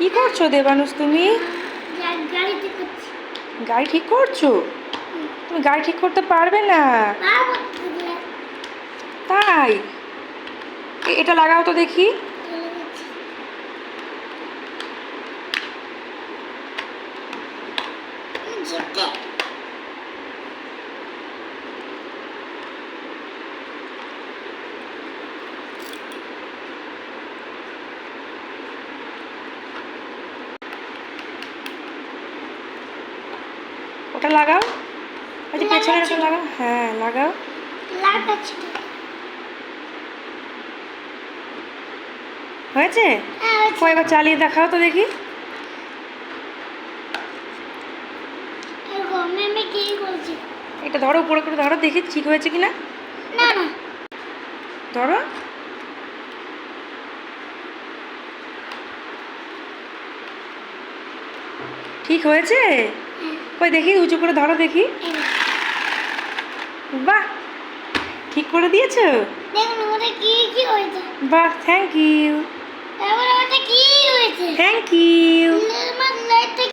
কি করছো দেবানুষ তুমি? গাড়ি ঠিক করছি। গাড়ি ঠিক করছো? তুমি গাড়ি ঠিক করতে পারবে না। তাই? এটা লাগাও তো দেখি। ওটা লাগাও। আচ্ছা পেছনে ওটা লাগাও। হ্যাঁ লাগাও। লাগাচ্ছি। হয়েছে? এবার চালিয়ে দেখাও তো দেখি। এটা ধরো, উপরে করে ধরো দেখি ঠিক হয়েছে কিনা। না না ধরো। ঠিক হয়েছে? কই দেখি, উঁচু করে ধরো দেখি। বাহ, ঠিক করে দিয়েছো। দেখুন ওটা কি কি হয়েছে। বাহ, থ্যাংক ইউ। তারপরে ওটা কি হয়েছে। Thank you. আমার লাইটটা